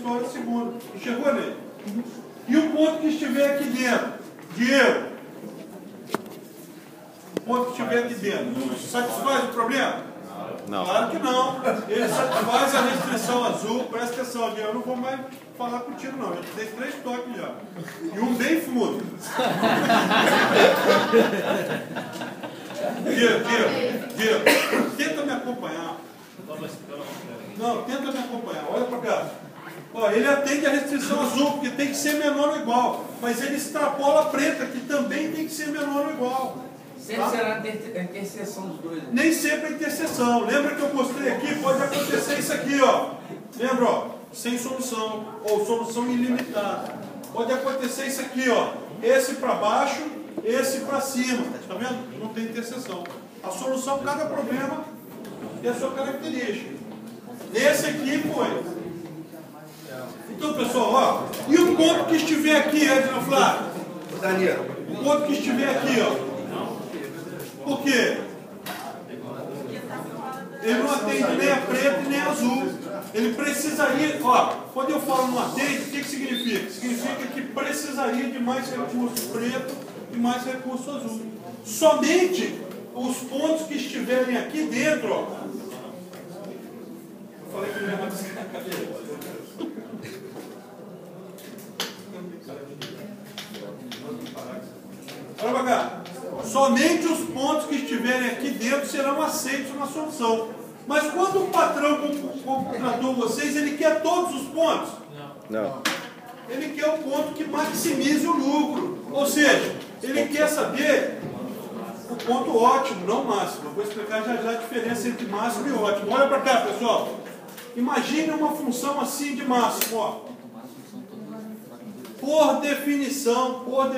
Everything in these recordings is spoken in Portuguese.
história segunda. Enxergou, Ney? E o ponto que estiver aqui dentro? Diego. O ponto que estiver aqui dentro. Satisfaz o problema? Não. Claro que não. Ele satisfaz a restrição azul. Presta atenção, Diego. Eu não vou mais falar contigo, não. Eu te dei 3 toques já. E um bem fundo. Diego, tenta me acompanhar. Não, tenta me acompanhar. Olha para cá. Ó, ele atende a restrição azul, porque tem que ser menor ou igual. Mas ele extrapola a preta, que também tem que ser menor ou igual. Sempre será a interseção dos dois. Nem sempre a interseção. Lembra que eu mostrei aqui? Pode acontecer isso aqui, ó. Lembra, ó? Sem solução, ou solução ilimitada. Pode acontecer isso aqui, ó. Esse para baixo, esse para cima. Tá vendo? Não tem interseção. A solução, cada problema tem a sua característica. Esse aqui foi. Então, pessoal, ó. E o ponto que estiver aqui, Edna Flávio? Daniel. O ponto que estiver aqui, ó. Por quê? Ele não atende nem a preto e nem a azul. Ele precisaria, ó, quando eu falo não atende, o que significa? Significa que precisaria de mais recurso preto e mais recurso azul. Somente os pontos que estiverem aqui dentro, ó. Eu falei que não ia mais descarregar a cadeira. Olha pra cá. Somente os pontos que estiverem aqui dentro serão aceitos na solução. Mas quando o patrão contratou vocês, ele quer todos os pontos? Não. Ele quer o ponto que maximize o lucro. Ou seja, ele quer saber o ponto ótimo, não máximo. Eu vou explicar já a diferença entre máximo e ótimo. Olha para cá, pessoal. Imagine uma função assim de máximo, ó. Por definição, lembra?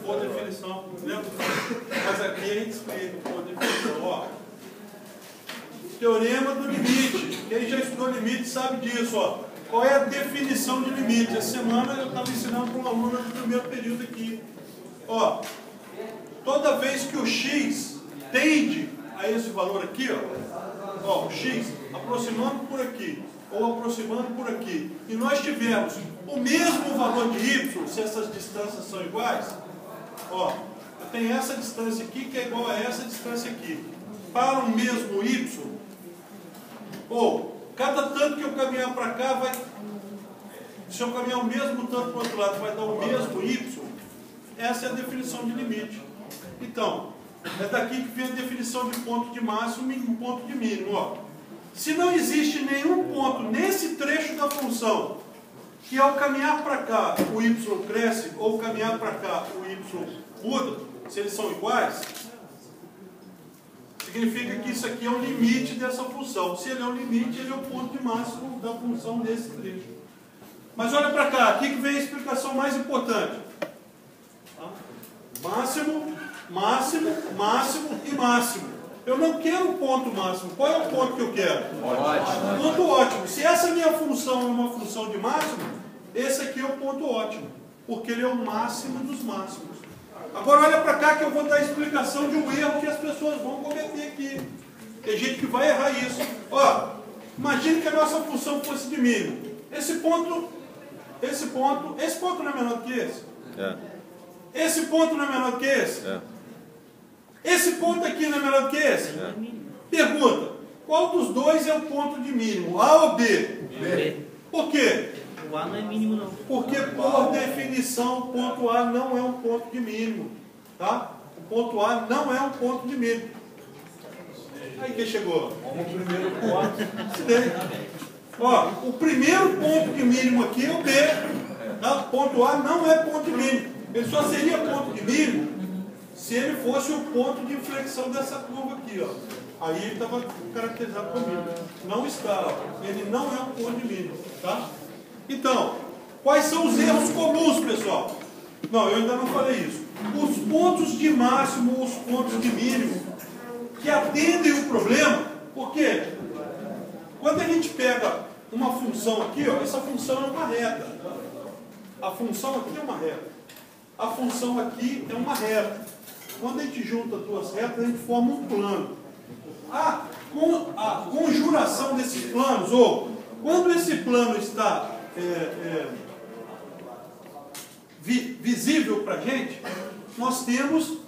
Por definição, lembra? Mas aqui a gente explica, por definição, ó. Teorema do limite. Quem já estudou limite sabe disso, ó. Qual é a definição de limite? Essa semana eu estava ensinando para um aluno do primeiro período aqui. Ó, toda vez que o x tende a esse valor aqui, ó, o x aproximando por aqui, ou aproximando por aqui, e nós tivermos o mesmo valor de y, se essas distâncias são iguais, ó, eu tenho essa distância aqui que é igual a essa distância aqui, para o mesmo y, ou cada tanto que eu caminhar para cá, vai, se eu caminhar o mesmo tanto para o outro lado, vai dar o mesmo y, essa é a definição de limite. Então, é daqui que vem a definição de ponto de máximo e ponto de mínimo, ó. Se não existe nenhum ponto nesse trecho da função que ao caminhar para cá o y cresce ou caminhar para cá o y muda, se eles são iguais, significa que isso aqui é o limite dessa função. Se ele é o limite, ele é o ponto de máximo da função desse trecho. Mas olha para cá, aqui que vem a explicação mais importante. Máximo, máximo, máximo e máximo. Eu não quero o ponto máximo. Qual é o ponto que eu quero? Ótimo. Ponto ótimo. Se essa minha função é uma função de máximo, esse aqui é o ponto ótimo. Porque ele é o máximo dos máximos. Agora olha para cá que eu vou dar a explicação de um erro que as pessoas vão cometer aqui. Tem gente que vai errar isso. Ó, imagine que a nossa função fosse de mínimo. Esse ponto não é menor que esse? É. Esse ponto não é menor que esse? É. Esse ponto aqui não é menor que esse? É. Pergunta, qual dos dois é o ponto de mínimo? A ou B? B. Por quê? O A não é mínimo, não. Porque, por definição, o ponto A não é um ponto de mínimo. Tá? O ponto A não é um ponto de mínimo. Aí quem chegou? O primeiro ponto. Ó, o primeiro ponto de mínimo aqui é o B. Tá? O ponto A não é ponto de mínimo. Ele só seria ponto de mínimo se ele fosse o ponto de inflexão dessa curva aqui, ó. Aí ele estava caracterizado como mínimo. Não está, ó. Ele não é um ponto de mínimo, tá? Então, quais são os erros comuns, pessoal? Não, eu ainda não falei isso. Os pontos de máximo, os pontos de mínimo, que atendem o problema, porque quando a gente pega uma função aqui, ó, essa função é uma reta. A função aqui é uma reta. A função aqui é uma reta. Quando a gente junta duas retas, a gente forma um plano. A conjuração desses planos, ou Quando esse plano está visível para a gente, nós temos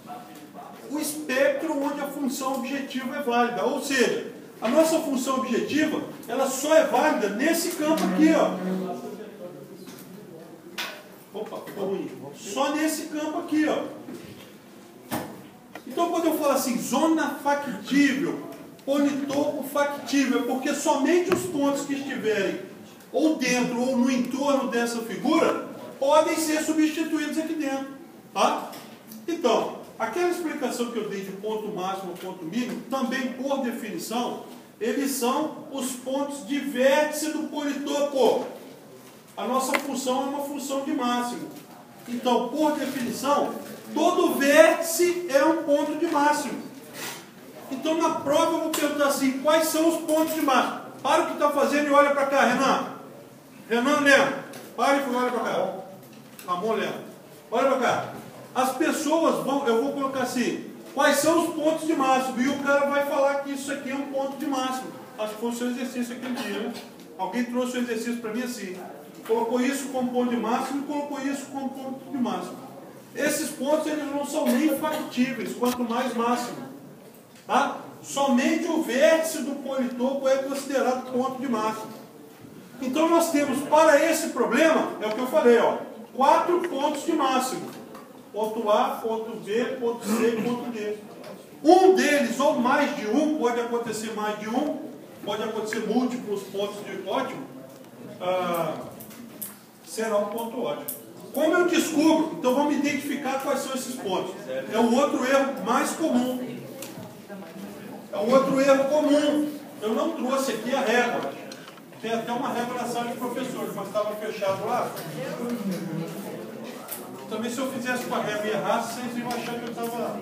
o espectro onde a função objetiva é válida. Ou seja, a nossa função objetiva, ela só é válida nesse campo aqui, ó. Opa, ficou ruim. Só nesse campo aqui, ó. Então, quando eu falo assim, zona factível, politopo factível, é porque somente os pontos que estiverem ou dentro ou no entorno dessa figura podem ser substituídos aqui dentro. Tá? Então, aquela explicação que eu dei de ponto máximo e ponto mínimo, também por definição, eles são os pontos de vértice do politopo. A nossa função é uma função de máximo. Então, por definição, todo vértice é um ponto de máximo. Então, na prova eu vou perguntar assim, quais são os pontos de máximo? Para o que está fazendo e olha para cá, Renan. Renan, Leandro. Para e olha para cá. Ramon, Leandro. Olha para cá. As pessoas vão, eu vou colocar assim, quais são os pontos de máximo? E o cara vai falar que isso aqui é um ponto de máximo. Acho que foi o seu exercício aquele dia, né? Alguém trouxe o exercício para mim assim. Colocou isso como ponto de máximo e colocou isso como ponto de máximo. Esses pontos eles não são nem factíveis, quanto mais máximo. Tá? Somente o vértice do politopo é considerado ponto de máximo. Então nós temos para esse problema, é o que eu falei, ó, 4 pontos de máximo. Ponto A, ponto B, ponto C e ponto D. Um deles, ou mais de um, pode acontecer mais de um, pode acontecer múltiplos pontos de ótimo, será um ponto ótimo. Como eu descubro? Então vamos identificar quais são esses pontos. É o outro erro mais comum. É o outro erro comum. Eu não trouxe aqui a régua. Tem até uma régua na sala de professores, mas estava fechado lá. Também se eu fizesse com a régua e errasse, vocês iam achar que eu estava...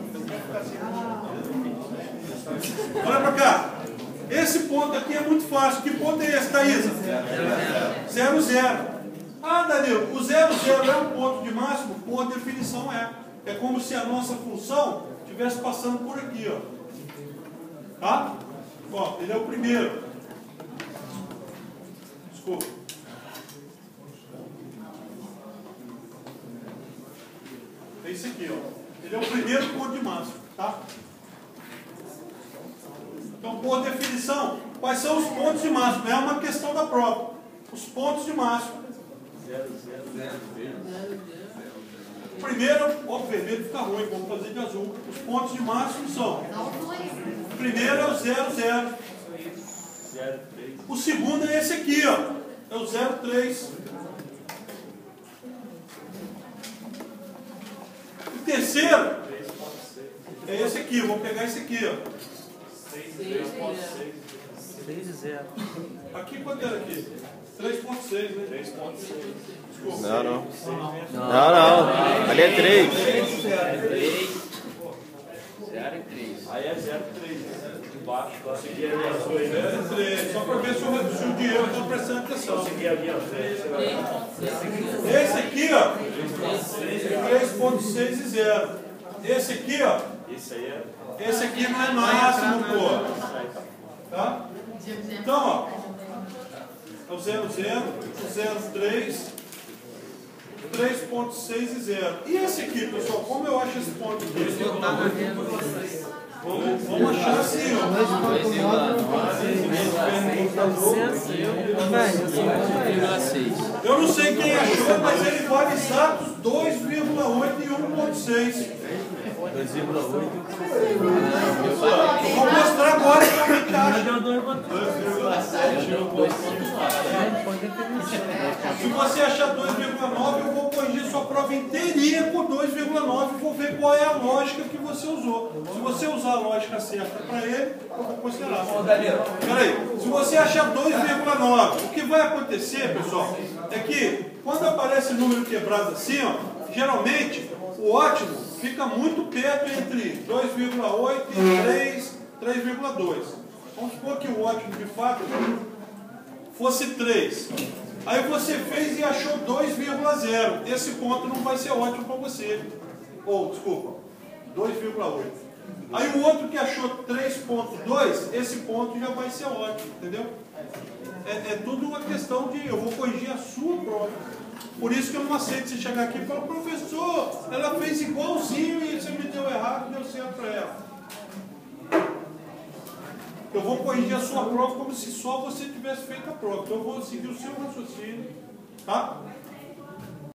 Olha para cá. Esse ponto aqui é muito fácil. Que ponto é esse, Thaísa? 0, 0. Ah, Danilo, o 0, 0 é um ponto de máximo? Por definição é. É como se a nossa função estivesse passando por aqui, ó. Tá? Ó, ele é o primeiro. Desculpa. É esse aqui, ó. Ele é o primeiro ponto de máximo, tá? Então, por definição, quais são os pontos de máximo? É uma questão da prova. Os pontos de máximo. 0, 0, 0, 0. O primeiro, ó, o vermelho fica ruim, vamos fazer de azul. Os pontos de máximo são... O primeiro é o 0, 0. O segundo é esse aqui, ó. É o 0, 3. O terceiro é esse aqui, vou pegar esse aqui, ó. 6 e 0. Aqui quanto era aqui? 3.6, né? 3.6. Desculpa. Não. Ali é 3. 0 e 3. Aí é 0,3. Embaixo, consegui ali as 3. Só para ver se o dinheiro está prestando atenção. consegui ali as 3. Esse aqui, ó. 3.6 e 0. Esse aqui, ó. Esse aí é. Esse aqui não é máximo, pô. Tá? Então, ó. É o 0, 0, o 0, 3, 3.6 e 0. E esse aqui, pessoal, como eu acho esse ponto aqui? Vamos achar assim, ó. Eu não sei quem achou, mas ele vale exatos 2,8 e 1,6. 2,8. Vou mostrar agora para quem que acha. Se você achar 2,9, eu vou corrigir sua prova inteirinha por 2,9 e vou ver qual é a lógica que você usou. Se você usar a lógica certa para ele, eu vou considerar. Peraí, se você achar 2,9, o que vai acontecer, pessoal, é que quando aparece número quebrado assim, ó, geralmente o ótimo fica muito perto entre 2,8 e 3,2. Vamos supor que o ótimo de fato fosse 3. Aí você fez e achou 2,0. Esse ponto não vai ser ótimo para você. Ou, desculpa, 2,8. Aí o outro que achou 3,2, esse ponto já vai ser ótimo, entendeu? É tudo uma questão de eu vou corrigir a sua prova. Por isso que eu não aceito você chegar aqui e falar, professor, ela fez igualzinho e você me deu errado e deu certo para ela. Eu vou corrigir a sua prova como se só você tivesse feito a prova. Então eu vou seguir o seu raciocínio, tá?